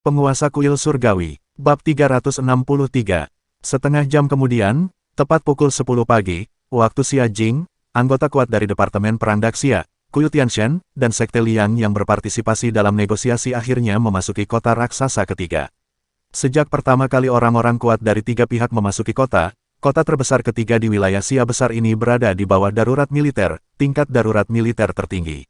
Penguasa Kuil Surgawi, Bab 363. Setengah jam kemudian, tepat pukul 10 pagi, waktu Xia Jing, anggota kuat dari Departemen Perang Daxia, Kuil Tianshan, dan Sekte Liang yang berpartisipasi dalam negosiasi akhirnya memasuki kota raksasa ketiga. Sejak pertama kali orang-orang kuat dari tiga pihak memasuki kota terbesar ketiga di wilayah Xia besar ini berada di bawah darurat militer, tingkat darurat militer tertinggi.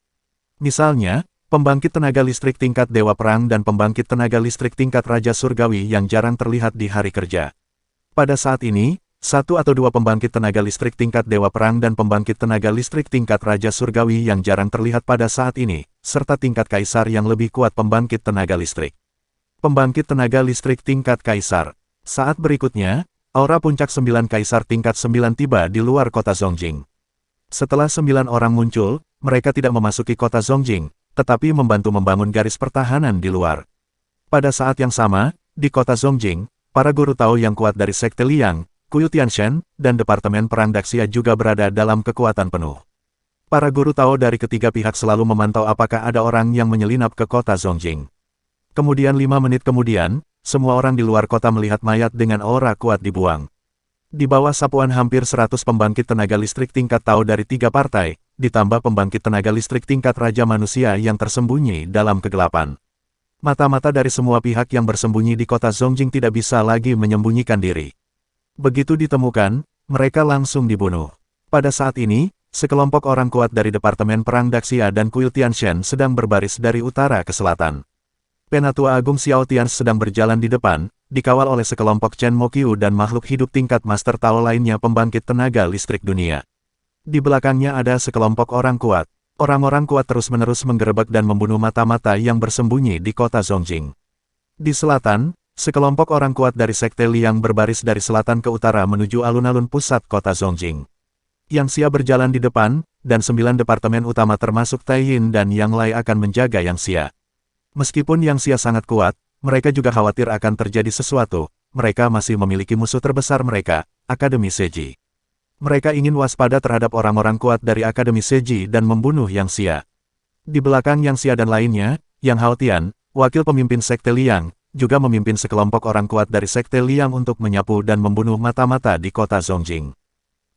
Misalnya, pembangkit tenaga listrik tingkat Dewa Perang dan pembangkit tenaga listrik tingkat Raja Surgawi yang jarang terlihat di hari kerja. Pada saat ini, satu atau dua pembangkit tenaga listrik tingkat Dewa Perang dan pembangkit tenaga listrik tingkat Raja Surgawi yang jarang terlihat pada saat ini, serta tingkat Kaisar yang lebih kuat pembangkit tenaga listrik. Pembangkit tenaga listrik tingkat Kaisar. Saat berikutnya, aura puncak 9 Kaisar tingkat 9 tiba di luar kota Zongjing. Setelah 9 orang muncul, mereka tidak memasuki kota Zongjing, tetapi membantu membangun garis pertahanan di luar. Pada saat yang sama, di kota Zongjing, para guru Tao yang kuat dari Sekte Liang, Kuil Tianshan, dan Departemen Perang Daxia juga berada dalam kekuatan penuh. Para guru Tao dari ketiga pihak selalu memantau apakah ada orang yang menyelinap ke kota Zongjing. Kemudian 5 menit kemudian, semua orang di luar kota melihat mayat dengan aura kuat dibuang. Di bawah sapuan hampir 100 pembangkit tenaga listrik tingkat Tao dari 3 partai, ditambah pembangkit tenaga listrik tingkat Raja Manusia yang tersembunyi dalam kegelapan. Mata-mata dari semua pihak yang bersembunyi di kota Zongjing tidak bisa lagi menyembunyikan diri. Begitu ditemukan, mereka langsung dibunuh. Pada saat ini, sekelompok orang kuat dari Departemen Perang Daxia dan Kuil Tianshan sedang berbaris dari utara ke selatan. Penatua Agung Xiao Tians sedang berjalan di depan, dikawal oleh sekelompok Chen Mokyu dan makhluk hidup tingkat Master Tao lainnya pembangkit tenaga listrik dunia. Di belakangnya ada sekelompok orang kuat. Orang-orang kuat terus-menerus menggerebek dan membunuh mata-mata yang bersembunyi di kota Zongjing. Di selatan, sekelompok orang kuat dari Sekte Liang berbaris dari selatan ke utara menuju alun-alun pusat kota Zongjing. Yang Xia berjalan di depan, dan 9 departemen utama termasuk Tai Yin dan Yang Lai akan menjaga Yang Xia. Meskipun Yang Xia sangat kuat, mereka juga khawatir akan terjadi sesuatu. Mereka masih memiliki musuh terbesar mereka, Akademi Seji. Mereka ingin waspada terhadap orang-orang kuat dari Akademi Seji dan membunuh Yang Xia. Di belakang Yang Xia dan lainnya, Yang Hao Tian, wakil pemimpin Sekte Liang, juga memimpin sekelompok orang kuat dari Sekte Liang untuk menyapu dan membunuh mata-mata di kota Zongjing.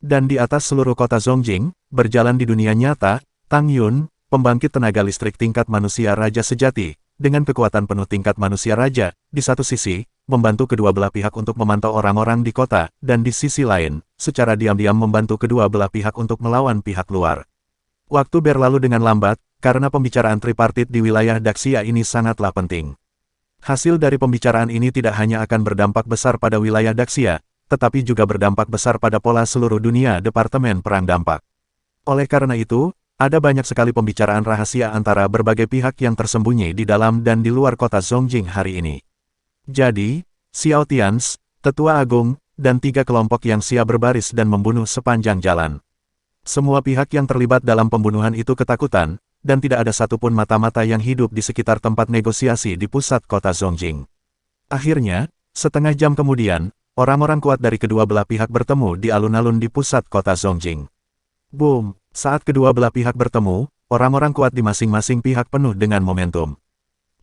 Dan di atas seluruh kota Zongjing, berjalan di dunia nyata, Tang Yun, pembangkit tenaga listrik tingkat manusia Raja Sejati, dengan kekuatan penuh tingkat manusia Raja, di satu sisi, membantu kedua belah pihak untuk memantau orang-orang di kota, dan di sisi lain, secara diam-diam membantu kedua belah pihak untuk melawan pihak luar. Waktu berlalu dengan lambat, karena pembicaraan tripartit di wilayah Daxia ini sangatlah penting. Hasil dari pembicaraan ini tidak hanya akan berdampak besar pada wilayah Daxia, tetapi juga berdampak besar pada pola seluruh dunia Departemen Perang Dampak. Oleh karena itu, ada banyak sekali pembicaraan rahasia antara berbagai pihak yang tersembunyi di dalam dan di luar kota Zongjing hari ini. Jadi, Xiao Tians, Tetua Agung, dan 3 kelompok Yang Xia berbaris dan membunuh sepanjang jalan. Semua pihak yang terlibat dalam pembunuhan itu ketakutan, dan tidak ada satupun mata-mata yang hidup di sekitar tempat negosiasi di pusat kota Zongjing. Akhirnya, setengah jam kemudian, orang-orang kuat dari kedua belah pihak bertemu di alun-alun di pusat kota Zongjing. Boom! Saat kedua belah pihak bertemu, orang-orang kuat di masing-masing pihak penuh dengan momentum.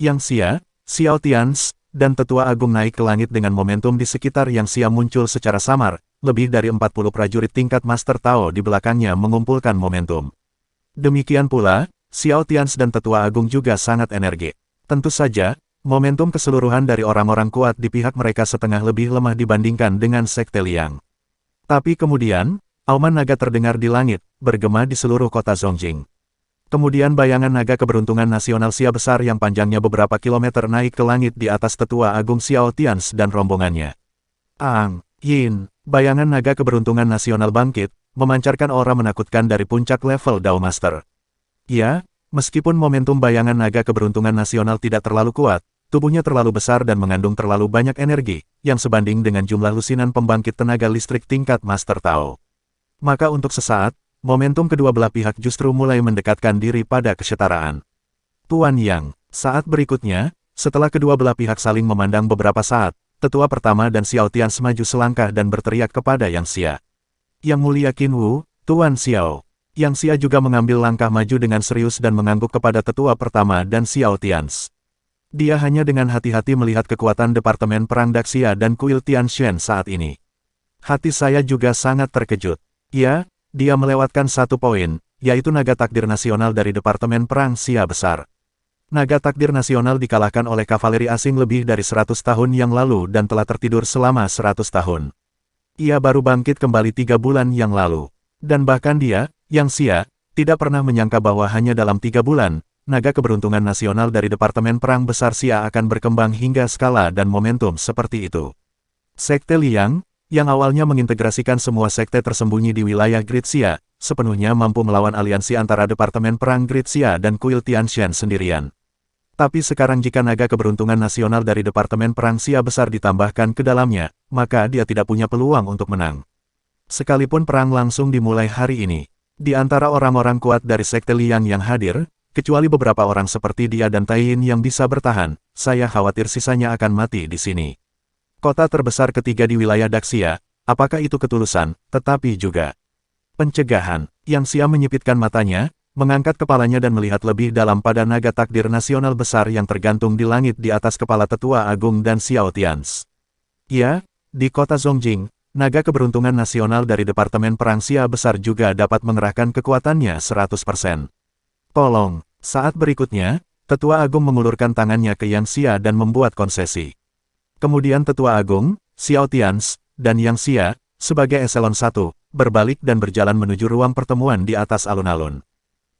Yang Xia, Xiao Tians, dan Tetua Agung naik ke langit dengan momentum di sekitar Yang Xia muncul secara samar, lebih dari 40 prajurit tingkat Master Tao di belakangnya mengumpulkan momentum. Demikian pula, Xiao Tians dan Tetua Agung juga sangat energik. Tentu saja, momentum keseluruhan dari orang-orang kuat di pihak mereka setengah lebih lemah dibandingkan dengan Sekte Liang. Tapi kemudian, auman naga terdengar di langit, bergema di seluruh kota Zongjing. Kemudian bayangan naga keberuntungan nasional Xia besar yang panjangnya beberapa kilometer naik ke langit di atas Tetua Agung Xiao Tians dan rombongannya. Ang, Yin, bayangan naga keberuntungan nasional bangkit, memancarkan aura menakutkan dari puncak level Dao Master. Ya, meskipun momentum bayangan naga keberuntungan nasional tidak terlalu kuat, tubuhnya terlalu besar dan mengandung terlalu banyak energi, yang sebanding dengan jumlah lusinan pembangkit tenaga listrik tingkat Master Tao. Maka untuk sesaat, momentum kedua belah pihak justru mulai mendekatkan diri pada kesetaraan. Tuan Yang, saat berikutnya, setelah kedua belah pihak saling memandang beberapa saat, Tetua pertama dan Xiao Tians maju selangkah dan berteriak kepada Yang Xia. Yang Mulia Qin Wu, Tuan Xiao. Yang Xia juga mengambil langkah maju dengan serius dan mengangguk kepada Tetua pertama dan Xiao Tians. Dia hanya dengan hati-hati melihat kekuatan Departemen Perang Daxia dan Kuil Tianxian saat ini. Hati saya juga sangat terkejut. Ya, dia melewatkan satu poin, yaitu naga takdir nasional dari Departemen Perang Xia besar. Naga takdir nasional dikalahkan oleh kavaleri asing lebih dari 100 tahun yang lalu dan telah tertidur selama 100 tahun. Ia baru bangkit kembali 3 bulan yang lalu. Dan bahkan dia, Yang Xia, tidak pernah menyangka bahwa hanya dalam 3 bulan, naga keberuntungan nasional dari Departemen Perang Besar Xia akan berkembang hingga skala dan momentum seperti itu. Sekte Liang, yang awalnya mengintegrasikan semua sekte tersembunyi di wilayah Great Xia, sepenuhnya mampu melawan aliansi antara Departemen Perang Great Xia dan Kuil Tianxian sendirian. Tapi sekarang jika naga keberuntungan nasional dari Departemen Perang Xia besar ditambahkan ke dalamnya, maka dia tidak punya peluang untuk menang. Sekalipun perang langsung dimulai hari ini, di antara orang-orang kuat dari Sekte Liang yang hadir, kecuali beberapa orang seperti dia dan Taiyin yang bisa bertahan, saya khawatir sisanya akan mati di sini. Kota terbesar ketiga di wilayah Daxia, apakah itu ketulusan, tetapi juga pencegahan. Yang Xia menyipitkan matanya, mengangkat kepalanya dan melihat lebih dalam pada naga takdir nasional besar yang tergantung di langit di atas kepala Tetua Agung dan Xiao Tians. Ya, di kota Zongjing, naga keberuntungan nasional dari Departemen Perang Xia besar juga dapat mengerahkan kekuatannya 100%. Tolong, saat berikutnya, Tetua Agung mengulurkan tangannya ke Yang Xia dan membuat konsesi. Kemudian Tetua Agung, Xiao Tians, dan Yang Xia, sebagai eselon 1, berbalik dan berjalan menuju ruang pertemuan di atas alun-alun.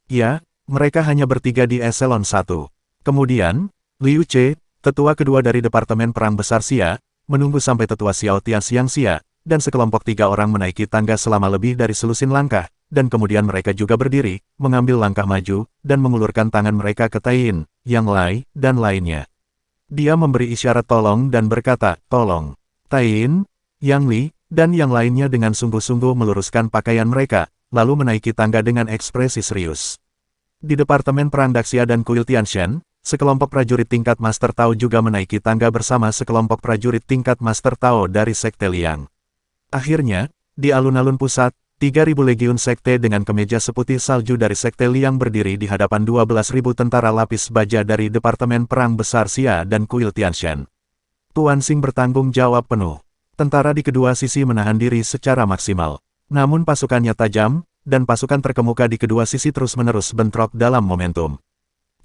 Ya, mereka hanya bertiga di eselon 1. Kemudian, Liu Che, tetua kedua dari Departemen Perang Besar Xia, menunggu sampai tetua Xiao Tians Yang Xia, dan sekelompok 3 orang menaiki tangga selama lebih dari selusin langkah, dan kemudian mereka juga berdiri, mengambil langkah maju, dan mengulurkan tangan mereka ke Taiyin, Yang Lai, dan lainnya. Dia memberi isyarat tolong dan berkata, tolong. Taiyin, Yang Li, dan yang lainnya dengan sungguh-sungguh meluruskan pakaian mereka, lalu menaiki tangga dengan ekspresi serius. Di Departemen Perang Daxia dan Kuil Tianxian, sekelompok prajurit tingkat Master Tao juga menaiki tangga bersama sekelompok prajurit tingkat Master Tao dari Sekte Liang. Akhirnya, di alun-alun pusat, 3.000 legiun sekte dengan kemeja seputih salju dari Sekte Liang berdiri di hadapan 12.000 tentara lapis baja dari Departemen Perang Besar Xia dan Kuil Tianxian. Tuan Xing bertanggung jawab penuh. Tentara di kedua sisi menahan diri secara maksimal. Namun pasukannya tajam, dan pasukan terkemuka di kedua sisi terus-menerus bentrok dalam momentum.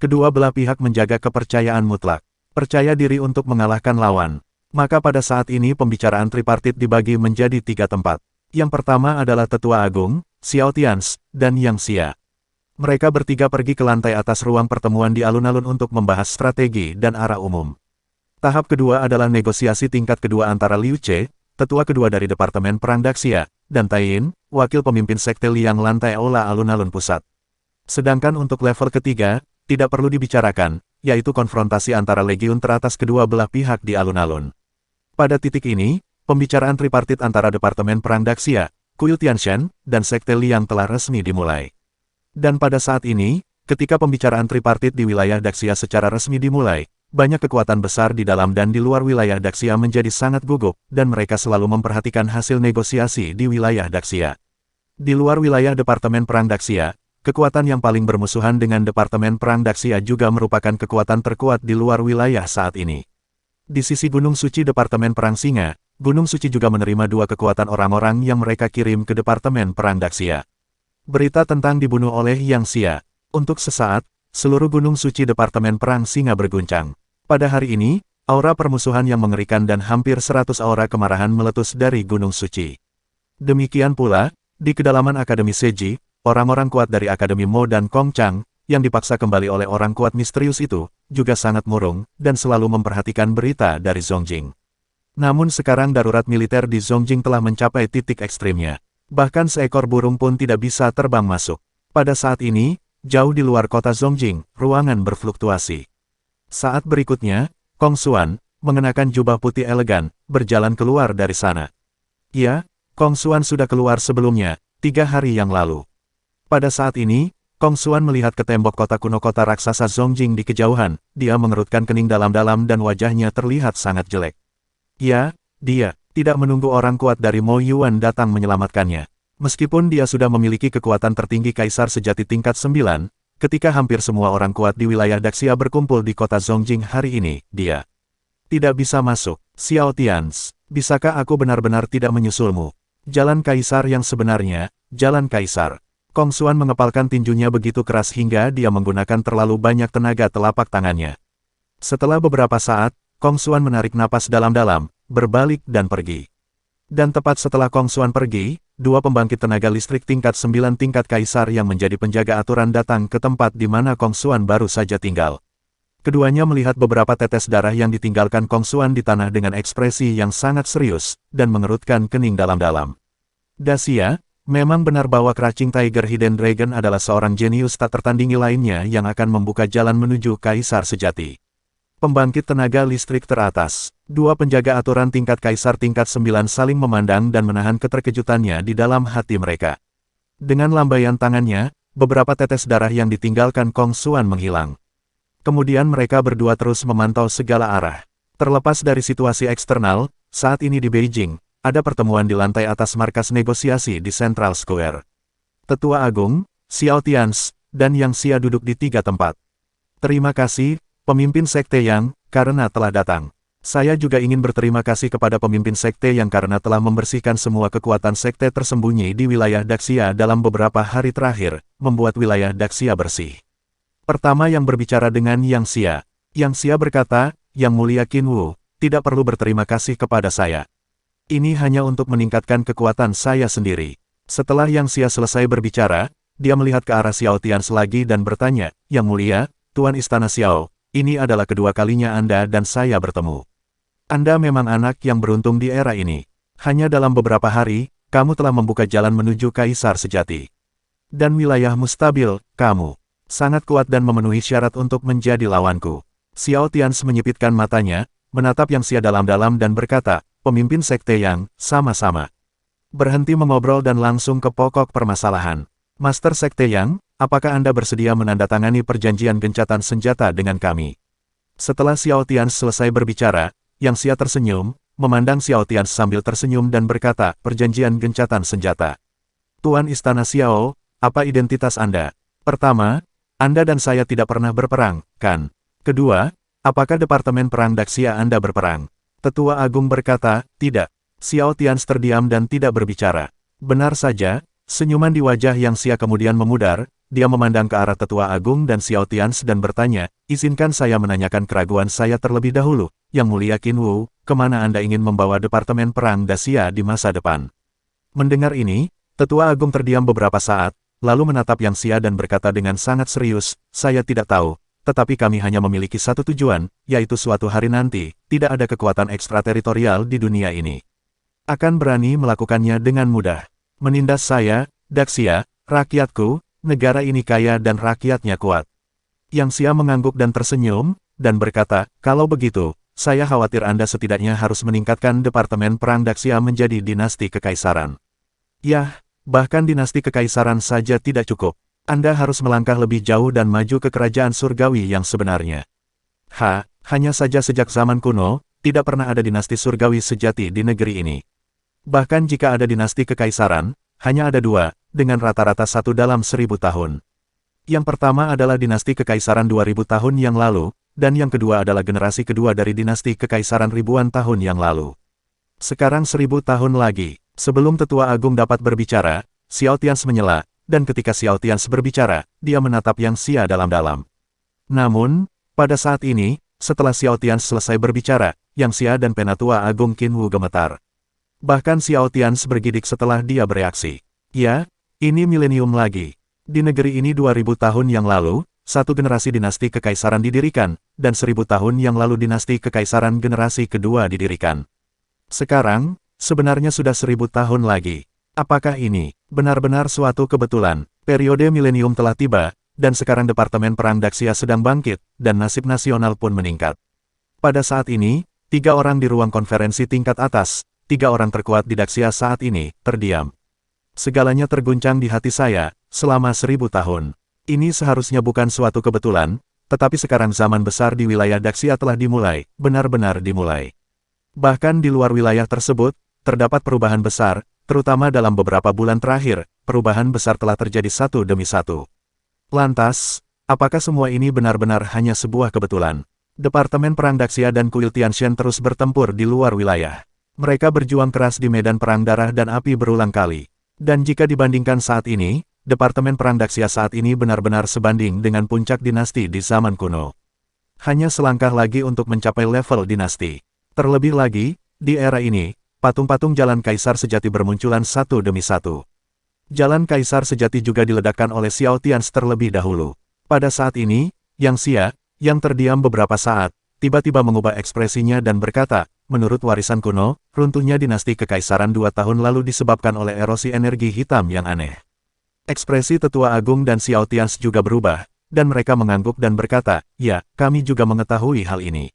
Kedua belah pihak menjaga kepercayaan mutlak. Percaya diri untuk mengalahkan lawan. Maka pada saat ini pembicaraan tripartit dibagi menjadi 3 tempat. Yang pertama adalah Tetua Agung, Xiao Tians, dan Yang Xia. Mereka bertiga pergi ke lantai atas ruang pertemuan di alun-alun untuk membahas strategi dan arah umum. Tahap kedua adalah negosiasi tingkat kedua antara Liu Che, tetua kedua dari Departemen Perang Daxia, dan Taiyin, wakil pemimpin Sekte Liang lantai aula alun-alun pusat. Sedangkan untuk level ketiga, tidak perlu dibicarakan, yaitu konfrontasi antara legiun teratas kedua belah pihak di alun-alun. Pada titik ini, pembicaraan tripartit antara Departemen Perang Daxia, Kuil Tianxian, dan Sekte Liang telah resmi dimulai. Dan pada saat ini, ketika pembicaraan tripartit di wilayah Daxia secara resmi dimulai, banyak kekuatan besar di dalam dan di luar wilayah Daxia menjadi sangat gugup, dan mereka selalu memperhatikan hasil negosiasi di wilayah Daxia. Di luar wilayah Departemen Perang Daxia, kekuatan yang paling bermusuhan dengan Departemen Perang Daxia juga merupakan kekuatan terkuat di luar wilayah saat ini. Di sisi Gunung Suci Departemen Perang Singa, Gunung Suci juga menerima 2 kekuatan orang-orang yang mereka kirim ke Departemen Perang Daxia. Berita tentang dibunuh oleh Yang Xia. Untuk sesaat, seluruh Gunung Suci Departemen Perang Singa berguncang. Pada hari ini, aura permusuhan yang mengerikan dan hampir 100 aura kemarahan meletus dari Gunung Suci. Demikian pula, di kedalaman Akademi Seji, orang-orang kuat dari Akademi Mo dan Kong Chang, yang dipaksa kembali oleh orang kuat misterius itu, juga sangat murung, dan selalu memperhatikan berita dari Zongjing. Namun sekarang darurat militer di Zongjing telah mencapai titik ekstrimnya. Bahkan seekor burung pun tidak bisa terbang masuk. Pada saat ini, jauh di luar kota Zongjing, ruangan berfluktuasi. Saat berikutnya, Kong Xuan, mengenakan jubah putih elegan, berjalan keluar dari sana. Ya, Kong Xuan sudah keluar sebelumnya, 3 hari yang lalu. Pada saat ini, Kong Xuan melihat ke tembok kota kuno kota raksasa Zongjing di kejauhan, dia mengerutkan kening dalam-dalam dan wajahnya terlihat sangat jelek. Ya, dia tidak menunggu orang kuat dari Mo Yuan datang menyelamatkannya. Meskipun dia sudah memiliki kekuatan tertinggi kaisar sejati tingkat 9, ketika hampir semua orang kuat di wilayah Daxia berkumpul di kota Zongjing hari ini, dia tidak bisa masuk. Xiao Tians, bisakah aku benar-benar tidak menyusulmu? Jalan Kaisar yang sebenarnya, Jalan Kaisar. Kong Xuan mengepalkan tinjunya begitu keras hingga dia menggunakan terlalu banyak tenaga telapak tangannya. Setelah beberapa saat, Kong Xuan menarik napas dalam-dalam, berbalik dan pergi. Dan tepat setelah Kong Xuan pergi, dua pembangkit tenaga listrik tingkat 9 tingkat Kaisar yang menjadi penjaga aturan datang ke tempat di mana Kong Xuan baru saja tinggal. Keduanya melihat beberapa tetes darah yang ditinggalkan Kong Xuan di tanah dengan ekspresi yang sangat serius, dan mengerutkan kening dalam-dalam. Daxia, memang benar bahwa Crouching Tiger Hidden Dragon adalah seorang jenius tak tertandingi lainnya yang akan membuka jalan menuju Kaisar sejati. Pembangkit tenaga listrik teratas. Dua penjaga aturan tingkat Kaisar tingkat 9 saling memandang dan menahan keterkejutannya di dalam hati mereka. Dengan lambaian tangannya, beberapa tetes darah yang ditinggalkan Kong Xuan menghilang. Kemudian mereka berdua terus memantau segala arah. Terlepas dari situasi eksternal, saat ini di Beijing, ada pertemuan di lantai atas markas negosiasi di Central Square. Tetua Agung, Xiao Tians, dan Yang Xia duduk di 3 tempat. Terima kasih, pemimpin Sekte Yang, karena telah datang. Saya juga ingin berterima kasih kepada pemimpin Sekte Yang karena telah membersihkan semua kekuatan Sekte tersembunyi di wilayah Daxia dalam beberapa hari terakhir, membuat wilayah Daxia bersih. Pertama yang berbicara dengan Yang Xia. Yang Xia berkata, Yang Mulia Qin Wu, tidak perlu berterima kasih kepada saya. Ini hanya untuk meningkatkan kekuatan saya sendiri. Setelah Yang Xia selesai berbicara, dia melihat ke arah Xiao Tians lagi dan bertanya, Yang Mulia, Tuan Istana Xiao, ini adalah kedua kalinya Anda dan saya bertemu. Anda memang anak yang beruntung di era ini. Hanya dalam beberapa hari, kamu telah membuka jalan menuju Kaisar sejati. Dan wilayahmu stabil, kamu sangat kuat dan memenuhi syarat untuk menjadi lawanku. Xiao Tians menyipitkan matanya, menatap Yang Xia dalam-dalam dan berkata, pemimpin Sekte Yang, sama-sama. Berhenti mengobrol dan langsung ke pokok permasalahan. Master Sekte Yang, apakah Anda bersedia menandatangani perjanjian gencatan senjata dengan kami? Setelah Xiao Tians selesai berbicara, Yang Xia tersenyum, memandang Xiao Tians sambil tersenyum dan berkata, perjanjian gencatan senjata. Tuan Istana Xiao, apa identitas Anda? Pertama, Anda dan saya tidak pernah berperang, kan? Kedua, apakah Departemen Perang Daxia Anda berperang? Tetua Agung berkata, tidak. Xiao Tians terdiam dan tidak berbicara. Benar saja, senyuman di wajah Yang Xia kemudian memudar, dia memandang ke arah Tetua Agung dan Xiao Tians dan bertanya, izinkan saya menanyakan keraguan saya terlebih dahulu, Yang Mulia Qin Wu, kemana Anda ingin membawa Departemen Perang Daxia di masa depan? Mendengar ini, Tetua Agung terdiam beberapa saat, lalu menatap Yang Xia dan berkata dengan sangat serius, saya tidak tahu, tetapi kami hanya memiliki satu tujuan, yaitu suatu hari nanti, tidak ada kekuatan ekstrateritorial di dunia ini akan berani melakukannya dengan mudah. Menindas saya, Daxia, rakyatku, negara ini kaya dan rakyatnya kuat. Yang Xia mengangguk dan tersenyum, dan berkata, kalau begitu, saya khawatir Anda setidaknya harus meningkatkan Departemen Perang Daxia menjadi dinasti kekaisaran. Yah, bahkan dinasti kekaisaran saja tidak cukup. Anda harus melangkah lebih jauh dan maju ke kerajaan surgawi yang sebenarnya. Hanya saja sejak zaman kuno, tidak pernah ada dinasti surgawi sejati di negeri ini. Bahkan jika ada dinasti kekaisaran, hanya ada 2, dengan rata-rata 1 dalam 1000 tahun. Yang pertama adalah dinasti kekaisaran 2000 tahun yang lalu, dan yang kedua adalah generasi kedua dari dinasti kekaisaran ribuan tahun yang lalu. Sekarang 1000 tahun lagi, sebelum Tetua Agung dapat berbicara, Xiao Tians menyela, dan ketika Xiao Tians berbicara, dia menatap Yang Xia dalam-dalam. Namun, pada saat ini, setelah Xiao Tians selesai berbicara, Yang Xia dan Penatua Agung Qin Wu gemetar. Bahkan Xiao Tians bergidik setelah dia bereaksi. Ya, ini milenium lagi. Di negeri ini 2000 tahun yang lalu, satu generasi dinasti kekaisaran didirikan, dan 1000 tahun yang lalu dinasti kekaisaran generasi kedua didirikan. Sekarang, sebenarnya sudah 1000 tahun lagi. Apakah ini benar-benar suatu kebetulan? Periode milenium telah tiba, dan sekarang Departemen Perang Daxia sedang bangkit, dan nasib nasional pun meningkat. Pada saat ini, 3 orang di ruang konferensi tingkat atas, 3 orang terkuat di Daxia saat ini, terdiam. Segalanya terguncang di hati saya, selama 1000 tahun. Ini seharusnya bukan suatu kebetulan, tetapi sekarang zaman besar di wilayah Daxia telah dimulai, benar-benar dimulai. Bahkan di luar wilayah tersebut, terdapat perubahan besar, terutama dalam beberapa bulan terakhir, perubahan besar telah terjadi satu demi satu. Lantas, Apakah semua ini benar-benar hanya sebuah kebetulan? Departemen Perang Daxia dan Kuil Tianxian terus bertempur di luar wilayah. Mereka berjuang keras di medan perang darah dan api berulang kali. Dan jika dibandingkan saat ini, Departemen Perang Daxia saat ini benar-benar sebanding dengan puncak dinasti di zaman kuno. Hanya selangkah lagi untuk mencapai level dinasti. Terlebih lagi, di era ini, patung-patung jalan kaisar sejati bermunculan satu demi satu. Jalan kaisar sejati juga diledakkan oleh Xiao Tians terlebih dahulu. Pada saat ini, Yang Xia, yang terdiam beberapa saat, tiba-tiba mengubah ekspresinya dan berkata, menurut warisan kuno, runtuhnya dinasti kekaisaran 2 tahun lalu disebabkan oleh erosi energi hitam yang aneh. Ekspresi Tetua Agung dan Xiao Tians juga berubah, dan mereka mengangguk dan berkata, ya, kami juga mengetahui hal ini.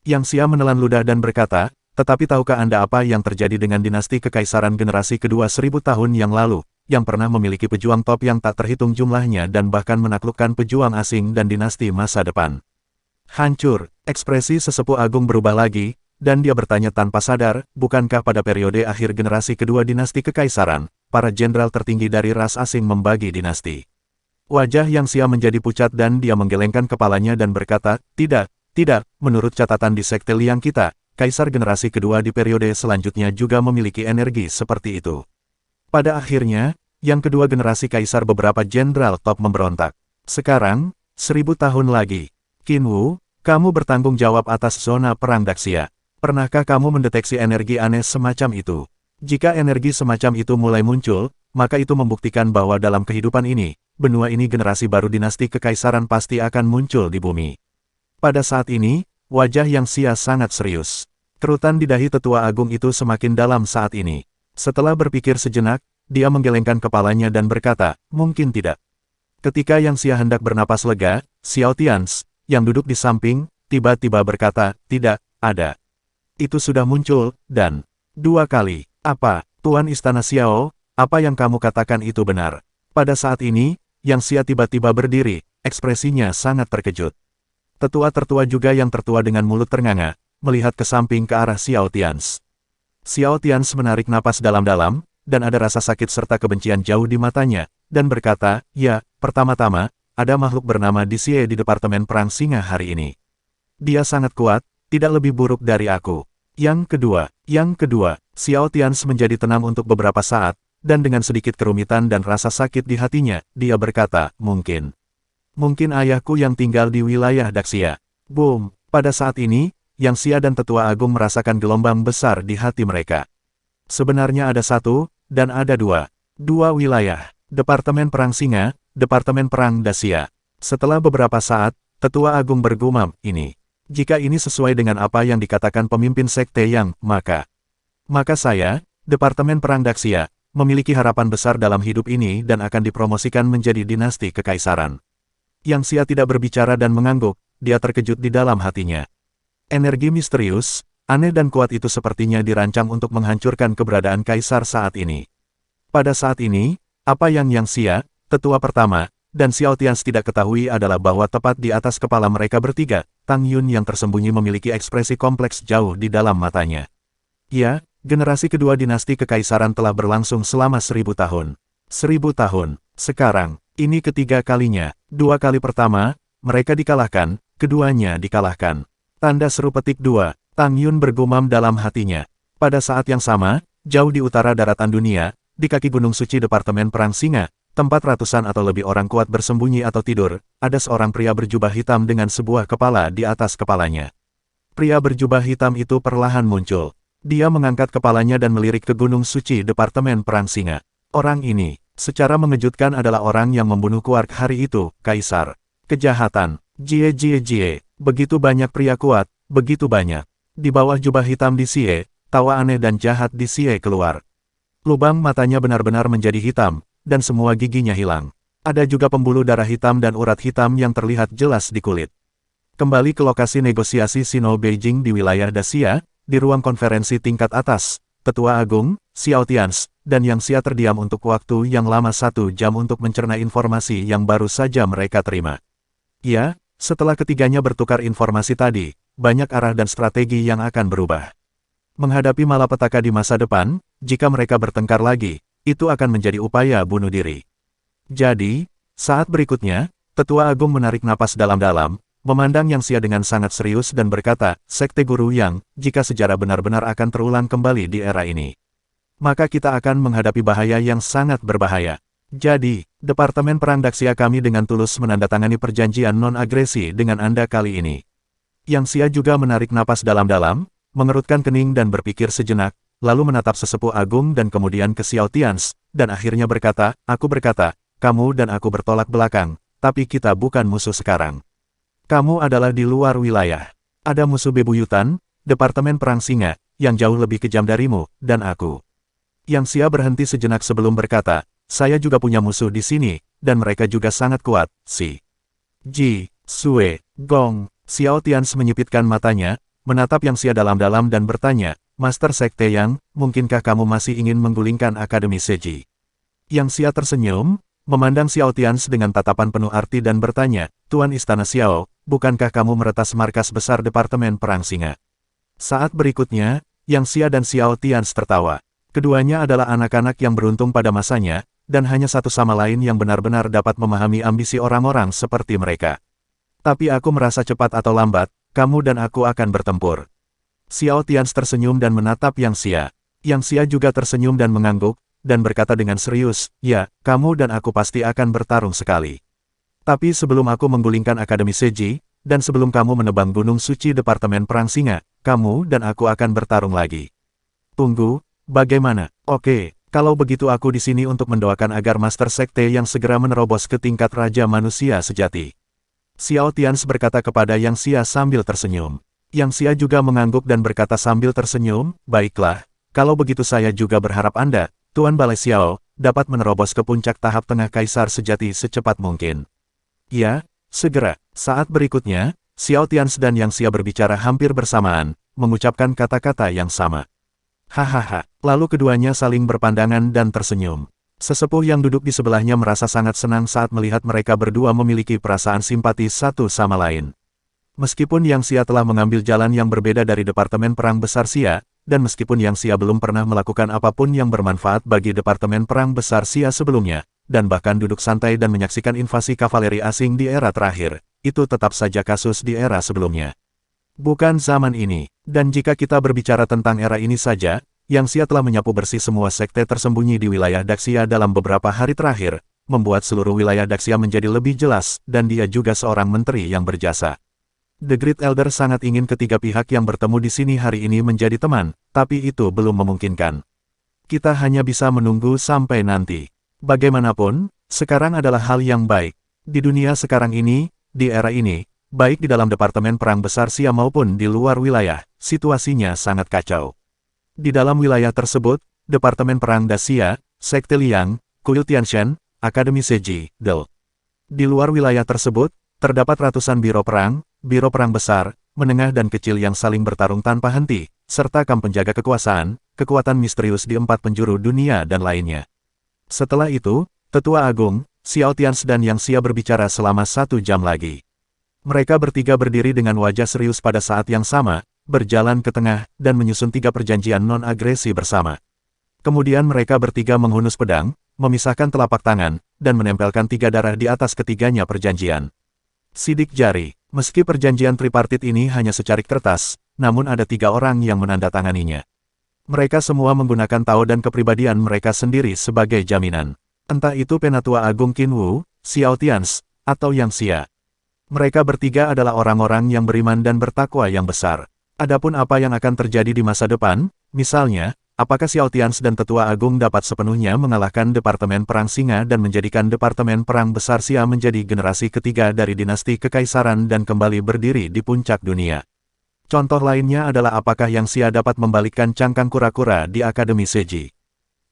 Yang Xia menelan ludah dan berkata, tetapi tahukah Anda apa yang terjadi dengan dinasti kekaisaran generasi kedua 1000 tahun yang lalu, yang pernah memiliki pejuang top yang tak terhitung jumlahnya dan bahkan menaklukkan pejuang asing dan dinasti masa depan? Hancur, ekspresi sesepuh agung berubah lagi, dan dia bertanya tanpa sadar, bukankah pada periode akhir generasi kedua dinasti kekaisaran, para jenderal tertinggi dari ras asing membagi dinasti? Wajah Yang Xia menjadi pucat dan dia menggelengkan kepalanya dan berkata, tidak, menurut catatan di sekte Liang kita, kaisar generasi kedua di periode selanjutnya juga memiliki energi seperti itu. Pada akhirnya, yang kedua generasi kaisar beberapa jenderal top memberontak. Sekarang, 1000 tahun lagi. Qin Wu, kamu bertanggung jawab atas zona perang Daxia. Pernahkah kamu mendeteksi energi aneh semacam itu? Jika energi semacam itu mulai muncul, maka itu membuktikan bahwa dalam kehidupan ini, benua ini generasi baru dinasti kekaisaran pasti akan muncul di bumi. Pada saat ini, wajah Yang Xia sangat serius. Kerutan di dahi Tetua Agung itu semakin dalam saat ini. Setelah berpikir sejenak, dia menggelengkan kepalanya dan berkata, mungkin tidak. Ketika Yang Xia hendak bernapas lega, Xiao Tians, yang duduk di samping, tiba-tiba berkata, tidak, ada. Itu sudah muncul, dan 2 kali. Apa, Tuan Istana Xiao, apa yang kamu katakan itu benar? Pada saat ini, Yang Xia tiba-tiba berdiri, ekspresinya sangat terkejut. Tetua tertua juga yang tertua dengan mulut ternganga, melihat ke samping ke arah Xiao Tians. Xiao Tians menarik napas dalam-dalam, dan ada rasa sakit serta kebencian jauh di matanya, dan berkata, ya, pertama-tama, ada makhluk bernama Xie di Departemen Perang Singa hari ini. Dia sangat kuat, tidak lebih buruk dari aku. Yang kedua, Xiao Tians menjadi tenang untuk beberapa saat, dan dengan sedikit kerumitan dan rasa sakit di hatinya, dia berkata, mungkin ayahku yang tinggal di wilayah Daxia. Boom, pada saat ini, Yang Xia dan Tetua Agung merasakan gelombang besar di hati mereka. Sebenarnya ada satu, dan ada dua wilayah. Departemen Perang Singa, Departemen Perang Daxia. Setelah beberapa saat, Tetua Agung bergumam, jika ini sesuai dengan apa yang dikatakan pemimpin sekte Yang, maka saya, Departemen Perang Daxia, memiliki harapan besar dalam hidup ini dan akan dipromosikan menjadi dinasti kekaisaran. Yang Xia tidak berbicara dan mengangguk, dia terkejut di dalam hatinya. Energi misterius, aneh dan kuat itu sepertinya dirancang untuk menghancurkan keberadaan kaisar saat ini. Pada saat ini, apa yang Yang Xia, Tetua pertama, dan Xiao Tians tidak ketahui adalah bahwa tepat di atas kepala mereka bertiga, Tang Yun yang tersembunyi memiliki ekspresi kompleks jauh di dalam matanya. Ya, generasi kedua dinasti kekaisaran telah berlangsung selama 1000 tahun. 1000 tahun. Sekarang, ini ketiga kalinya. 2 kali pertama, mereka dikalahkan, keduanya dikalahkan. Tanda seru petik 2, Tang Yun bergumam dalam hatinya. Pada saat yang sama, jauh di utara daratan dunia, di kaki Gunung Suci Departemen Perang Singa, tempat ratusan atau lebih orang kuat bersembunyi atau tidur, ada seorang pria berjubah hitam dengan sebuah kepala di atas kepalanya. Pria berjubah hitam itu perlahan muncul. Dia mengangkat kepalanya dan melirik ke Gunung Suci Departemen Perang Singa. Orang ini, secara mengejutkan adalah orang yang membunuh Quark hari itu, Kaisar. Kejahatan. Jie. Begitu banyak pria kuat, begitu banyak. Di bawah jubah hitam di Xie, tawa aneh dan jahat di Xie keluar. Lubang matanya benar-benar menjadi hitam, dan semua giginya hilang. Ada juga pembuluh darah hitam dan urat hitam yang terlihat jelas di kulit. Kembali ke lokasi negosiasi Sino Beijing di wilayah Daxia, di ruang konferensi tingkat atas, Tetua Agung, Xiao Tians, dan Yang Xia terdiam untuk waktu yang lama 1 jam untuk mencerna informasi yang baru saja mereka terima. Ya, setelah ketiganya bertukar informasi tadi, banyak arah dan strategi yang akan berubah. Menghadapi malapetaka di masa depan, jika mereka bertengkar lagi, itu akan menjadi upaya bunuh diri. Jadi, saat berikutnya, Tetua Agung menarik napas dalam-dalam, memandang Yang Xia dengan sangat serius dan berkata, Sekte Guru Yang, jika sejarah benar-benar akan terulang kembali di era ini, maka kita akan menghadapi bahaya yang sangat berbahaya. Jadi, Departemen Perang Daxia kami dengan tulus menandatangani perjanjian non-agresi dengan Anda kali ini. Yang Xia juga menarik napas dalam-dalam, mengerutkan kening dan berpikir sejenak, lalu menatap sesepuh agung dan kemudian ke Xiao Tians, dan akhirnya berkata, aku berkata, kamu dan aku bertolak belakang, tapi kita bukan musuh sekarang. Kamu adalah di luar wilayah. Ada musuh bebuyutan, Departemen Perang Singa, yang jauh lebih kejam darimu, dan aku. Yang Xia berhenti sejenak sebelum berkata, saya juga punya musuh di sini, dan mereka juga sangat kuat, si Ji, Sue, Gong. Xiao Tians menyipitkan matanya, menatap Yang Xia dalam-dalam dan bertanya, Master Sekte Yang, mungkinkah kamu masih ingin menggulingkan Akademi Seji? Yang Xia tersenyum, memandang Xiao Tians dengan tatapan penuh arti dan bertanya, Tuan Istana Xiao, bukankah kamu meretas markas besar Departemen Perang Singa? Saat berikutnya, Yang Xia dan Xiao Tians tertawa. Keduanya adalah anak-anak yang beruntung pada masanya, dan hanya satu sama lain yang benar-benar dapat memahami ambisi orang-orang seperti mereka. Tapi aku merasa cepat atau lambat, kamu dan aku akan bertempur. Xiao Tians tersenyum dan menatap Yang Xia. Yang Xia juga tersenyum dan mengangguk, dan berkata dengan serius, ya, kamu dan aku pasti akan bertarung sekali. Tapi sebelum aku menggulingkan Akademi Seji, dan sebelum kamu menebang Gunung Suci Departemen Perang Singa, kamu dan aku akan bertarung lagi. Tunggu, bagaimana? Oke, kalau begitu aku di sini untuk mendoakan agar Master Sekte yang segera menerobos ke tingkat Raja Manusia Sejati. Xiao Tians berkata kepada Yang Xia sambil tersenyum. Yang Xia juga mengangguk dan berkata sambil tersenyum, baiklah, kalau begitu saya juga berharap Anda, Tuan Balai Xiao, dapat menerobos ke puncak tahap tengah Kaisar Sejati secepat mungkin. Ya, segera. Saat berikutnya, Xiao Tians dan Yang Xia berbicara hampir bersamaan, mengucapkan kata-kata yang sama. Hahaha, lalu keduanya saling berpandangan dan tersenyum. Sesepuh yang duduk di sebelahnya merasa sangat senang saat melihat mereka berdua memiliki perasaan simpati satu sama lain. Meskipun Yang Xia telah mengambil jalan yang berbeda dari Departemen Perang Besar Xia, dan meskipun Yang Xia belum pernah melakukan apapun yang bermanfaat bagi Departemen Perang Besar Xia sebelumnya, dan bahkan duduk santai dan menyaksikan invasi kavaleri asing di era terakhir, itu tetap saja kasus di era sebelumnya. Bukan zaman ini, dan jika kita berbicara tentang era ini saja, Yang Xia telah menyapu bersih semua sekte tersembunyi di wilayah Daxia dalam beberapa hari terakhir, membuat seluruh wilayah Daxia menjadi lebih jelas, dan dia juga seorang menteri yang berjasa. The Great Elder sangat ingin ketiga pihak yang bertemu di sini hari ini menjadi teman, tapi itu belum memungkinkan. Kita hanya bisa menunggu sampai nanti. Bagaimanapun, sekarang adalah hal yang baik. Di dunia sekarang ini, di era ini, baik di dalam Departemen Perang Besar Xia maupun di luar wilayah, situasinya sangat kacau. Di dalam wilayah tersebut, Departemen Perang Daxia, Sekte Liang, Kuil Tianshan, Akademi Seji, Del. Di luar wilayah tersebut, terdapat ratusan biro perang besar, menengah dan kecil yang saling bertarung tanpa henti, serta kamp penjaga kekuasaan, kekuatan misterius di 4 penjuru dunia dan lainnya. Setelah itu, Tetua Agung, Xiao Tians dan Yang Xia berbicara selama 1 jam lagi. Mereka bertiga berdiri dengan wajah serius pada saat yang sama, berjalan ke tengah, dan menyusun 3 perjanjian non-agresi bersama. Kemudian mereka bertiga menghunus pedang, memisahkan telapak tangan, dan menempelkan 3 darah di atas ketiganya perjanjian. Sidik jari, meski perjanjian tripartit ini hanya secarik kertas, namun ada 3 orang yang menandatanganinya. Mereka semua menggunakan tao dan kepribadian mereka sendiri sebagai jaminan. Entah itu Penatua Agung Qin Wu, Xiao Tians, atau Yang Xia. Mereka bertiga adalah orang-orang yang beriman dan bertakwa yang besar. Adapun apa yang akan terjadi di masa depan, misalnya, apakah Xiao Tians dan Tetua Agung dapat sepenuhnya mengalahkan Departemen Perang Singa dan menjadikan Departemen Perang Besar Xia menjadi generasi ketiga dari dinasti kekaisaran dan kembali berdiri di puncak dunia? Contoh lainnya adalah apakah Yang Xia dapat membalikkan cangkang kura-kura di Akademi Seji.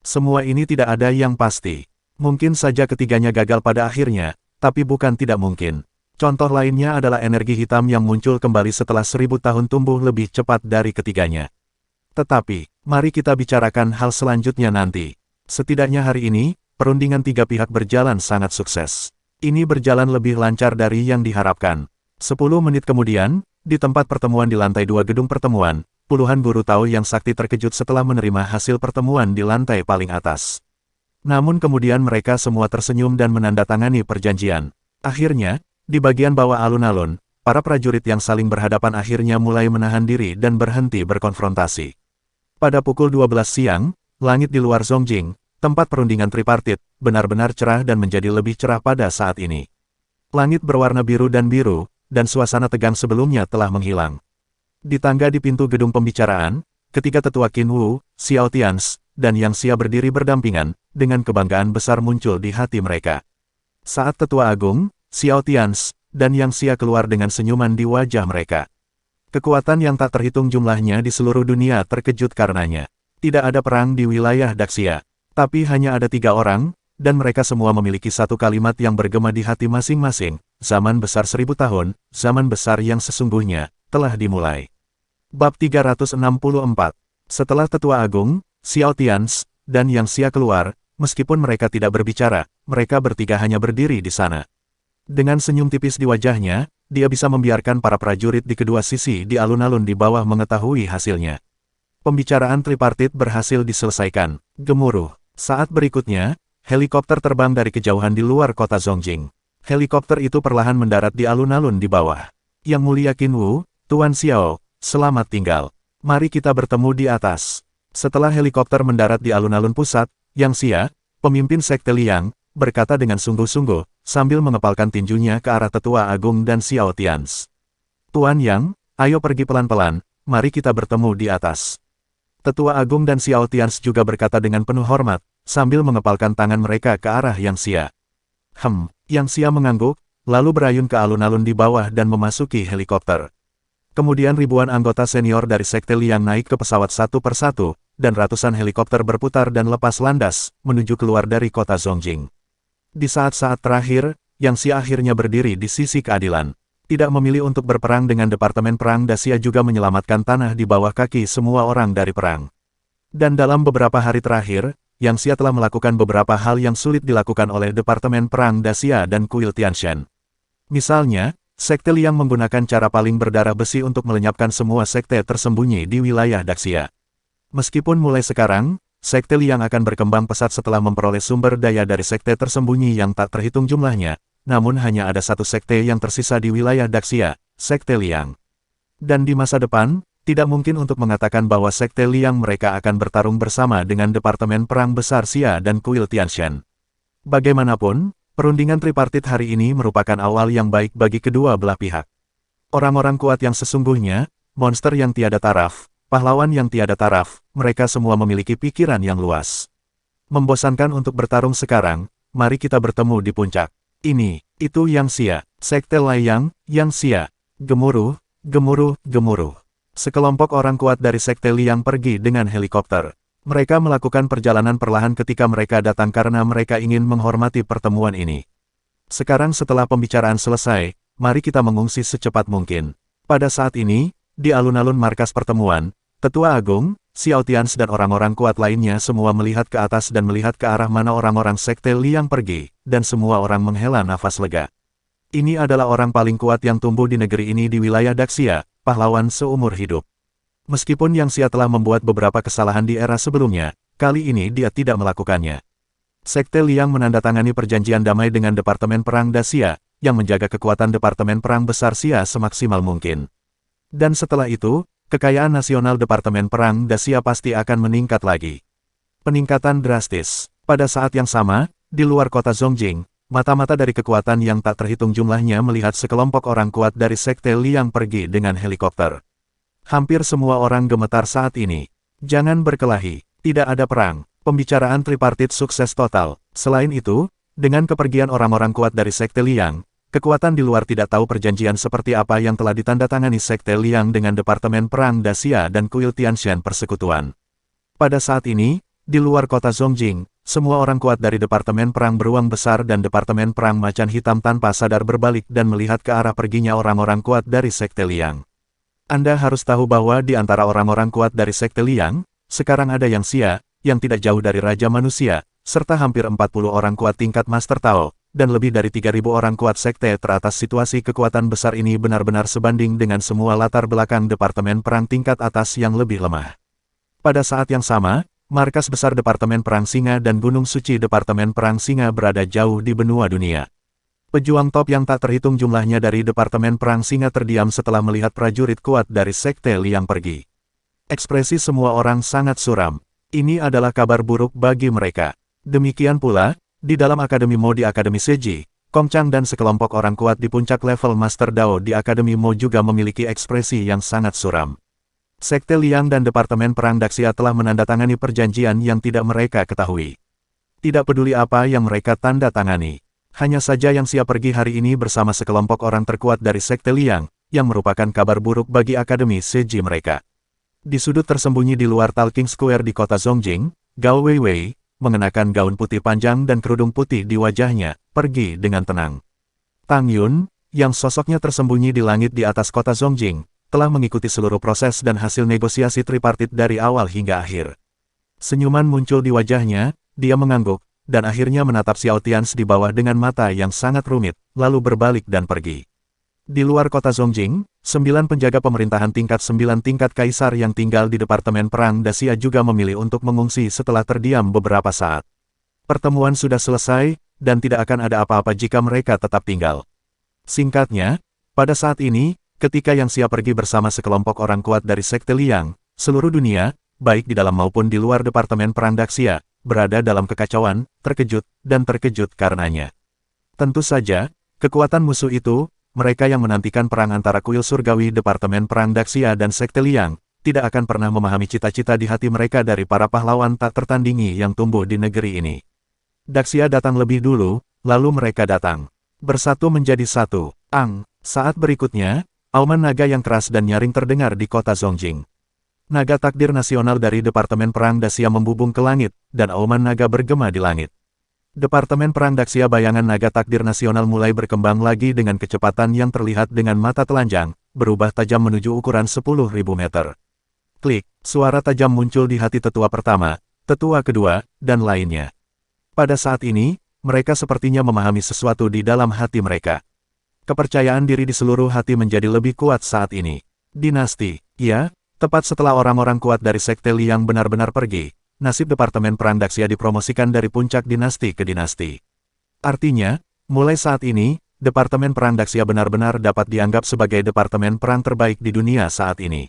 Semua ini tidak ada yang pasti. Mungkin saja ketiganya gagal pada akhirnya, tapi bukan tidak mungkin. Contoh lainnya adalah energi hitam yang muncul kembali setelah 1000 tahun tumbuh lebih cepat dari ketiganya. Tetapi, mari kita bicarakan hal selanjutnya nanti. Setidaknya hari ini, perundingan 3 pihak berjalan sangat sukses. Ini berjalan lebih lancar dari yang diharapkan. 10 menit kemudian, di tempat pertemuan di lantai 2 gedung pertemuan, puluhan guru Tao yang sakti terkejut setelah menerima hasil pertemuan di lantai paling atas. Namun kemudian mereka semua tersenyum dan menandatangani perjanjian. Akhirnya, di bagian bawah alun-alun, para prajurit yang saling berhadapan akhirnya mulai menahan diri dan berhenti berkonfrontasi. Pada pukul 12 siang, langit di luar Zongjing, tempat perundingan tripartit, benar-benar cerah dan menjadi lebih cerah pada saat ini. Langit berwarna biru, dan suasana tegang sebelumnya telah menghilang. Di tangga di pintu gedung pembicaraan, ketika tetua Qin Wu, Xiao Tians, dan Yang Xia berdiri berdampingan, dengan kebanggaan besar muncul di hati mereka. Saat tetua agung, Xiao Tians, dan Yang Xia keluar dengan senyuman di wajah mereka. Kekuatan yang tak terhitung jumlahnya di seluruh dunia terkejut karenanya. Tidak ada perang di wilayah Daxia. Tapi hanya ada 3 orang, dan mereka semua memiliki satu kalimat yang bergema di hati masing-masing. Zaman besar 1000 tahun, zaman besar yang sesungguhnya, telah dimulai. Bab 364. Setelah tetua agung, Xiao Tians, dan Yang Xia keluar, meskipun mereka tidak berbicara, mereka bertiga hanya berdiri di sana. Dengan senyum tipis di wajahnya, dia bisa membiarkan para prajurit di kedua sisi di alun-alun di bawah mengetahui hasilnya. Pembicaraan tripartit berhasil diselesaikan. Gemuruh. Saat berikutnya, helikopter terbang dari kejauhan di luar kota Zongjing. Helikopter itu perlahan mendarat di alun-alun di bawah. Yang Mulia Qin Wu, Tuan Xiao, selamat tinggal. Mari kita bertemu di atas. Setelah helikopter mendarat di alun-alun pusat, Yang Xia, pemimpin sekte Liang, berkata dengan sungguh-sungguh, sambil mengepalkan tinjunya ke arah tetua agung dan Xiao Tians. Tuan Yang, ayo pergi pelan-pelan, mari kita bertemu di atas. Tetua agung dan Xiao Tians juga berkata dengan penuh hormat, sambil mengepalkan tangan mereka ke arah Yang Xia. Yang Xia mengangguk, lalu berayun ke alun-alun di bawah dan memasuki helikopter. Kemudian ribuan anggota senior dari sekte Liang naik ke pesawat satu persatu, dan ratusan helikopter berputar dan lepas landas, menuju keluar dari kota Zongjing. Di saat-saat terakhir, Yang Xia akhirnya berdiri di sisi keadilan. Tidak memilih untuk berperang dengan Departemen Perang Daxia juga menyelamatkan tanah di bawah kaki semua orang dari perang. Dan dalam beberapa hari terakhir, Yang Xia telah melakukan beberapa hal yang sulit dilakukan oleh Departemen Perang Daxia dan Kuil Tianshan. Misalnya, sekte Liang menggunakan cara paling berdarah besi untuk melenyapkan semua sekte tersembunyi di wilayah Daxia. Meskipun mulai sekarang, sekte Liang akan berkembang pesat setelah memperoleh sumber daya dari sekte tersembunyi yang tak terhitung jumlahnya, namun hanya ada satu sekte yang tersisa di wilayah Daxia, sekte Liang. Dan di masa depan, tidak mungkin untuk mengatakan bahwa sekte Liang mereka akan bertarung bersama dengan Departemen Perang Besar Xia dan Kuil Tianshan. Bagaimanapun, perundingan tripartit hari ini merupakan awal yang baik bagi kedua belah pihak. Orang-orang kuat yang sesungguhnya, monster yang tiada taraf, pahlawan yang tiada taraf, mereka semua memiliki pikiran yang luas. Membosankan untuk bertarung sekarang, mari kita bertemu di puncak. Itu Yang Xia, sekte Liang, Yang Xia. Gemuruh, gemuruh, gemuruh. Sekelompok orang kuat dari sekte Liang pergi dengan helikopter. Mereka melakukan perjalanan perlahan ketika mereka datang karena mereka ingin menghormati pertemuan ini. Sekarang setelah pembicaraan selesai, mari kita mengungsi secepat mungkin. Pada saat ini, di alun-alun markas pertemuan, Tetua Agung, Xiao Tians dan orang-orang kuat lainnya semua melihat ke atas dan melihat ke arah mana orang-orang sekte Liang pergi, dan semua orang menghela nafas lega. Ini adalah orang paling kuat yang tumbuh di negeri ini di wilayah Daxia, pahlawan seumur hidup. Meskipun Yang Xia telah membuat beberapa kesalahan di era sebelumnya, kali ini dia tidak melakukannya. Sekte Liang menandatangani perjanjian damai dengan Departemen Perang Daxia, yang menjaga kekuatan Departemen Perang Besar Xia semaksimal mungkin. Dan setelah itu, kekayaan nasional Departemen Perang Daxia pasti akan meningkat lagi. Peningkatan drastis. Pada saat yang sama, di luar kota Zongjing, mata-mata dari kekuatan yang tak terhitung jumlahnya melihat sekelompok orang kuat dari sekte Liang pergi dengan helikopter. Hampir semua orang gemetar saat ini. Jangan berkelahi, tidak ada perang. Pembicaraan tripartit sukses total. Selain itu, dengan kepergian orang-orang kuat dari sekte Liang, kekuatan di luar tidak tahu perjanjian seperti apa yang telah ditandatangani sekte Liang dengan Departemen Perang Daxia dan Kuil Tianshan Persekutuan. Pada saat ini, di luar kota Zongjing, semua orang kuat dari Departemen Perang Beruang Besar dan Departemen Perang Macan Hitam tanpa sadar berbalik dan melihat ke arah perginya orang-orang kuat dari sekte Liang. Anda harus tahu bahwa di antara orang-orang kuat dari sekte Liang, sekarang ada Yang Xia, yang tidak jauh dari Raja Manusia, serta hampir 40 orang kuat tingkat Master Tao, dan lebih dari 3.000 orang kuat sekte teratas. Situasi kekuatan besar ini benar-benar sebanding dengan semua latar belakang Departemen Perang tingkat atas yang lebih lemah. Pada saat yang sama, markas besar Departemen Perang Singa dan Gunung Suci Departemen Perang Singa berada jauh di benua dunia. Pejuang top yang tak terhitung jumlahnya dari Departemen Perang Singa terdiam setelah melihat prajurit kuat dari Sekte Liang pergi. Ekspresi semua orang sangat suram. Ini adalah kabar buruk bagi mereka. Demikian pula, di dalam Akademi Mo di Akademi Seji, Kong Chang dan sekelompok orang kuat di puncak level Master Dao di Akademi Mo juga memiliki ekspresi yang sangat suram. Sekte Liang dan Departemen Perang Daxia telah menandatangani perjanjian yang tidak mereka ketahui. Tidak peduli apa yang mereka tanda tangani. Hanya saja yang siap pergi hari ini bersama sekelompok orang terkuat dari Sekte Liang, yang merupakan kabar buruk bagi Akademi Seji mereka. Di sudut tersembunyi di luar Talking Square di kota Zongjing, Gao Weiwei, mengenakan gaun putih panjang dan kerudung putih di wajahnya, pergi dengan tenang. Tang Yun, yang sosoknya tersembunyi di langit di atas kota Zongjing, telah mengikuti seluruh proses dan hasil negosiasi tripartit dari awal hingga akhir. Senyuman muncul di wajahnya, dia mengangguk, dan akhirnya menatap Xiao Tians di bawah dengan mata yang sangat rumit, lalu berbalik dan pergi. Di luar kota Zongjing, 9 penjaga pemerintahan tingkat 9 tingkat kaisar yang tinggal di Departemen Perang Daxia juga memilih untuk mengungsi setelah terdiam beberapa saat. Pertemuan sudah selesai, dan tidak akan ada apa-apa jika mereka tetap tinggal. Singkatnya, pada saat ini, ketika yang siap pergi bersama sekelompok orang kuat dari Sekte Liang, seluruh dunia, baik di dalam maupun di luar Departemen Perang Daxia, berada dalam kekacauan, terkejut karenanya. Tentu saja, kekuatan musuh itu, mereka yang menantikan perang antara kuil surgawi Departemen Perang Daxia dan Sekte Liang, tidak akan pernah memahami cita-cita di hati mereka dari para pahlawan tak tertandingi yang tumbuh di negeri ini. Daxia datang lebih dulu, lalu mereka datang. Bersatu menjadi satu. Saat berikutnya, auman naga yang keras dan nyaring terdengar di kota Zongjing. Naga takdir nasional dari Departemen Perang Daxia membubung ke langit, dan auman naga bergema di langit. Departemen Perang Daxia bayangan naga takdir nasional mulai berkembang lagi dengan kecepatan yang terlihat dengan mata telanjang, berubah tajam menuju ukuran 10.000 meter. Klik, suara tajam muncul di hati tetua pertama, tetua kedua, dan lainnya. Pada saat ini, mereka sepertinya memahami sesuatu di dalam hati mereka. Kepercayaan diri di seluruh hati menjadi lebih kuat saat ini. Dinasti, ya, tepat setelah orang-orang kuat dari Sekte Liang benar-benar pergi, nasib Departemen Perang Daxia dipromosikan dari puncak dinasti ke dinasti. Artinya, mulai saat ini, Departemen Perang Daxia benar-benar dapat dianggap sebagai departemen perang terbaik di dunia saat ini.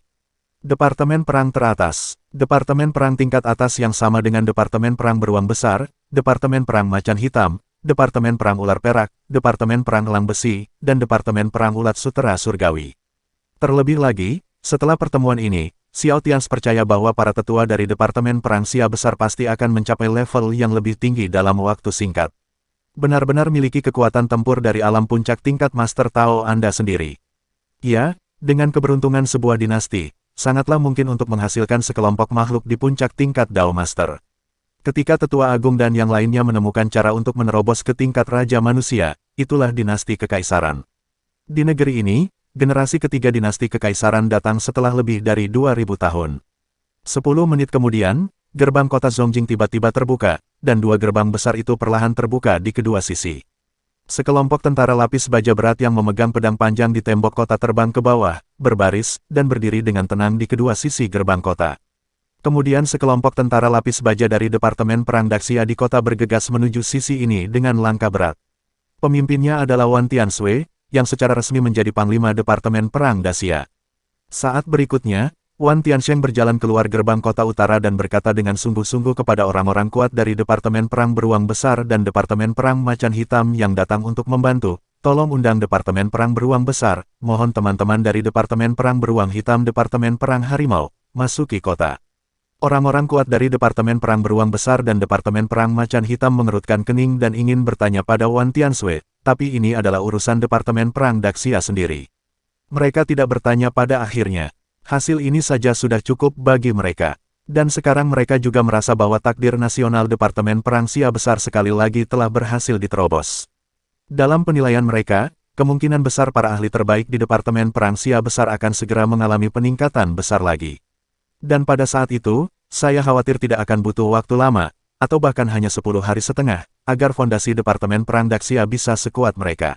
Departemen Perang Teratas, Departemen Perang Tingkat Atas yang sama dengan Departemen Perang Beruang Besar, Departemen Perang Macan Hitam, Departemen Perang Ular Perak, Departemen Perang Elang Besi, dan Departemen Perang Ulat Sutera Surgawi. Terlebih lagi, setelah pertemuan ini, Xiao Tians percaya bahwa para tetua dari Departemen Perang Sia Besar pasti akan mencapai level yang lebih tinggi dalam waktu singkat. Benar-benar miliki kekuatan tempur dari alam puncak tingkat Master Tao Anda sendiri. Ya, dengan keberuntungan sebuah dinasti, sangatlah mungkin untuk menghasilkan sekelompok makhluk di puncak tingkat Dao Master. Ketika tetua agung dan yang lainnya menemukan cara untuk menerobos ke tingkat Raja Manusia, itulah dinasti kekaisaran. Di negeri ini, generasi ketiga dinasti kekaisaran datang setelah lebih dari 2000 tahun. 10 menit kemudian, gerbang kota Zongjing tiba-tiba terbuka, dan 2 gerbang besar itu perlahan terbuka di kedua sisi. Sekelompok tentara lapis baja berat yang memegang pedang panjang di tembok kota terbang ke bawah, berbaris, dan berdiri dengan tenang di kedua sisi gerbang kota. Kemudian sekelompok tentara lapis baja dari Departemen Perang Daxia di kota bergegas menuju sisi ini dengan langkah berat. Pemimpinnya adalah Wan Tianxue, yang secara resmi menjadi Panglima Departemen Perang Daxia. Saat berikutnya, Wan Tiansheng berjalan keluar gerbang kota utara dan berkata dengan sungguh-sungguh kepada orang-orang kuat dari Departemen Perang Beruang Besar dan Departemen Perang Macan Hitam yang datang untuk membantu, tolong undang Departemen Perang Beruang Besar, mohon teman-teman dari Departemen Perang Beruang Hitam Departemen Perang Harimau, masuki kota. Orang-orang kuat dari Departemen Perang Beruang Besar dan Departemen Perang Macan Hitam mengerutkan kening dan ingin bertanya pada Wan Tianxue, tapi ini adalah urusan Departemen Perang Daxia sendiri. Mereka tidak bertanya pada akhirnya. Hasil ini saja sudah cukup bagi mereka. Dan sekarang mereka juga merasa bahwa takdir nasional Departemen Perang Sia Besar sekali lagi telah berhasil diterobos. Dalam penilaian mereka, kemungkinan besar para ahli terbaik di Departemen Perang Sia Besar akan segera mengalami peningkatan besar lagi. Dan pada saat itu, saya khawatir tidak akan butuh waktu lama, atau bahkan hanya 10 hari setengah, agar fondasi Departemen Perang Daxia bisa sekuat mereka.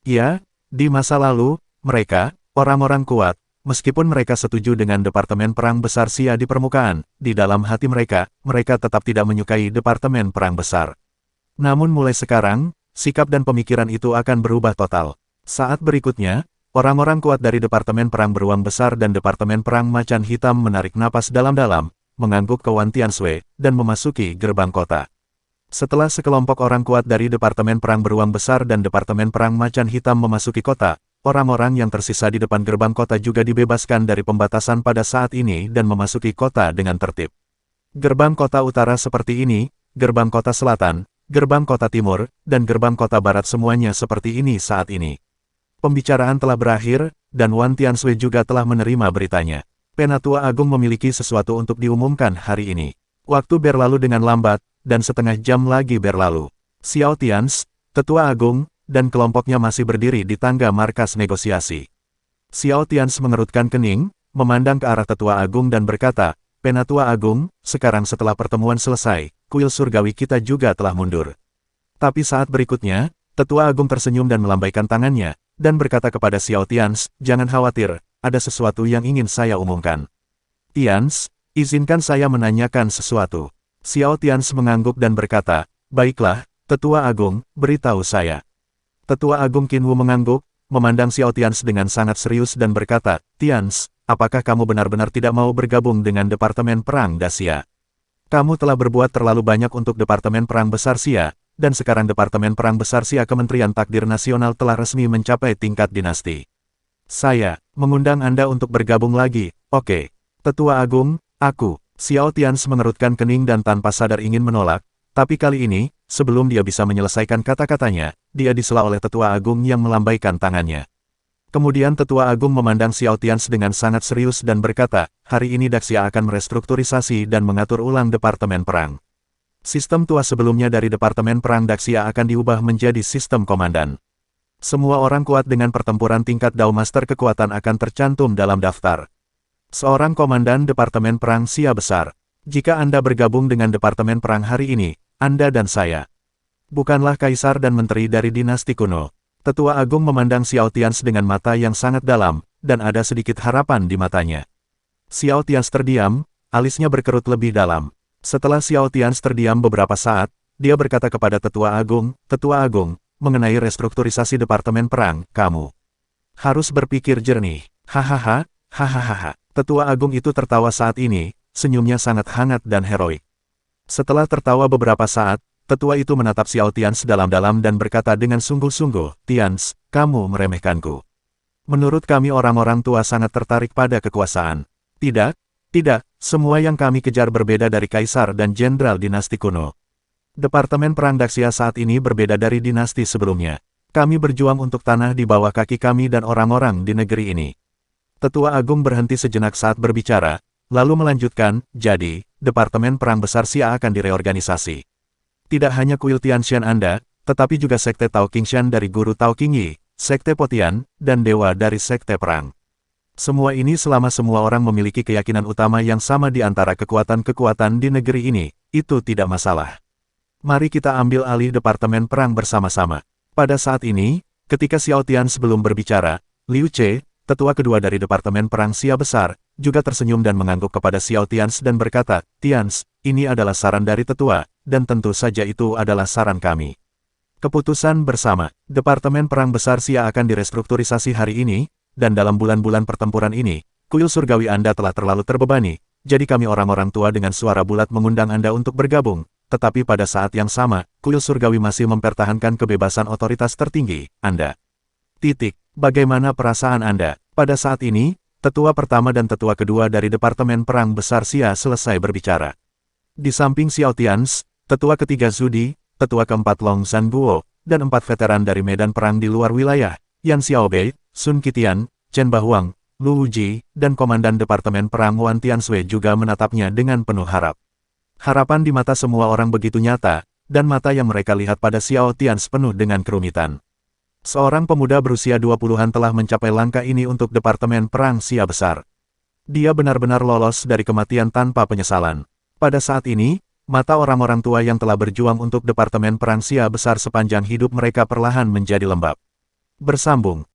Ya, di masa lalu, mereka, orang-orang kuat, meskipun mereka setuju dengan Departemen Perang Besar Sia di permukaan, di dalam hati mereka, mereka tetap tidak menyukai Departemen Perang Besar. Namun mulai sekarang, sikap dan pemikiran itu akan berubah total. Saat berikutnya, orang-orang kuat dari Departemen Perang Beruang Besar dan Departemen Perang Macan Hitam menarik napas dalam-dalam, mengangguk ke Wan Tianshui, dan memasuki gerbang kota. Setelah sekelompok orang kuat dari Departemen Perang Beruang Besar dan Departemen Perang Macan Hitam memasuki kota, orang-orang yang tersisa di depan gerbang kota juga dibebaskan dari pembatasan pada saat ini dan memasuki kota dengan tertib. Gerbang kota utara seperti ini, gerbang kota selatan, gerbang kota timur, dan gerbang kota barat semuanya seperti ini saat ini. Pembicaraan telah berakhir, dan Wan Tianshui juga telah menerima beritanya. Penatua Agung memiliki sesuatu untuk diumumkan hari ini. Waktu berlalu dengan lambat, dan setengah jam lagi berlalu. Xiao Tians, Tetua Agung, dan kelompoknya masih berdiri di tangga markas negosiasi. Xiao Tians mengerutkan kening, memandang ke arah Tetua Agung dan berkata, Penatua Agung, sekarang setelah pertemuan selesai, kuil surgawi kita juga telah mundur. Tapi saat berikutnya, Tetua Agung tersenyum dan melambaikan tangannya, dan berkata kepada Xiao Tians, jangan khawatir, ada sesuatu yang ingin saya umumkan. Tians, izinkan saya menanyakan sesuatu. Xiao Tians mengangguk dan berkata, baiklah, Tetua Agung, beritahu saya. Tetua Agung Qinwu mengangguk, memandang Xiao Tians dengan sangat serius dan berkata, Tians, apakah kamu benar-benar tidak mau bergabung dengan Departemen Perang Dacia? Kamu telah berbuat terlalu banyak untuk Departemen Perang Besar Xia, dan sekarang Departemen Perang Besar Xia Kementerian Takdir Nasional telah resmi mencapai tingkat dinasti. Saya mengundang Anda untuk bergabung lagi, oke. Tetua Agung, aku. Xiao Tians mengerutkan kening dan tanpa sadar ingin menolak, tapi kali ini, sebelum dia bisa menyelesaikan kata-katanya, dia disela oleh Tetua Agung yang melambaikan tangannya. Kemudian Tetua Agung memandang Xiao Tians dengan sangat serius dan berkata, hari ini Daxia akan merestrukturisasi dan mengatur ulang Departemen Perang. Sistem tua sebelumnya dari Departemen Perang Daxia akan diubah menjadi sistem komandan. Semua orang kuat dengan pertempuran tingkat Dao Master kekuatan akan tercantum dalam daftar. Seorang komandan Departemen Perang Xia besar. Jika Anda bergabung dengan Departemen Perang hari ini, Anda dan saya bukanlah kaisar dan menteri dari dinasti kuno. Tetua Agung memandang Xiao Tians dengan mata yang sangat dalam, dan ada sedikit harapan di matanya. Xiao Tians terdiam, alisnya berkerut lebih dalam. Setelah Xiao Tians terdiam beberapa saat, dia berkata kepada Tetua Agung, mengenai restrukturisasi Departemen Perang, kamu harus berpikir jernih. Hahaha, hahaha. Tetua Agung itu tertawa saat ini, senyumnya sangat hangat dan heroik. Setelah tertawa beberapa saat, Tetua itu menatap Xiao Tians dalam-dalam dan berkata dengan sungguh-sungguh, Tians, kamu meremehkanku. Menurut kami orang-orang tua sangat tertarik pada kekuasaan. Tidak, semua yang kami kejar berbeda dari kaisar dan jenderal dinasti kuno. Departemen Perang Daxia saat ini berbeda dari dinasti sebelumnya. Kami berjuang untuk tanah di bawah kaki kami dan orang-orang di negeri ini. Tetua Agung berhenti sejenak saat berbicara, lalu melanjutkan, jadi, Departemen Perang Besar Xia akan direorganisasi. Tidak hanya kuil Tianshan Anda, tetapi juga Sekte Tao Qingshan dari Guru Tao Qingyi, Sekte Potian, dan Dewa dari Sekte Perang. Semua ini selama semua orang memiliki keyakinan utama yang sama di antara kekuatan-kekuatan di negeri ini, itu tidak masalah. Mari kita ambil alih Departemen Perang bersama-sama. Pada saat ini, ketika Xiao Tians belum berbicara, Liu Ce, tetua kedua dari Departemen Perang Xia Besar, juga tersenyum dan mengangguk kepada Xiao Tians dan berkata, Tians, ini adalah saran dari tetua, dan tentu saja itu adalah saran kami. Keputusan bersama, Departemen Perang Besar Xia akan direstrukturisasi hari ini, dan dalam bulan-bulan pertempuran ini, kuil surgawi Anda telah terlalu terbebani, jadi kami orang-orang tua dengan suara bulat mengundang Anda untuk bergabung, tetapi pada saat yang sama, kuil surgawi masih mempertahankan kebebasan otoritas tertinggi, Anda. Bagaimana perasaan Anda? Pada saat ini, tetua pertama dan tetua kedua dari Departemen Perang Besar Xia selesai berbicara. Di samping Xiao Tians, tetua ketiga Zudi, tetua keempat Long Zhanguo, dan 4 veteran dari medan perang di luar wilayah, Yan Xiaobei, Sun Qitian, Chen Bahuang, Lu Wuji, dan Komandan Departemen Perang Wan Tianshui juga menatapnya dengan penuh harap. Harapan di mata semua orang begitu nyata, dan mata yang mereka lihat pada Xiao Tians penuh dengan kerumitan. Seorang pemuda berusia 20-an telah mencapai langkah ini untuk Departemen Perang Xia Besar. Dia benar-benar lolos dari kematian tanpa penyesalan. Pada saat ini, mata orang-orang tua yang telah berjuang untuk Departemen Perang Xia Besar sepanjang hidup mereka perlahan menjadi lembab. Bersambung.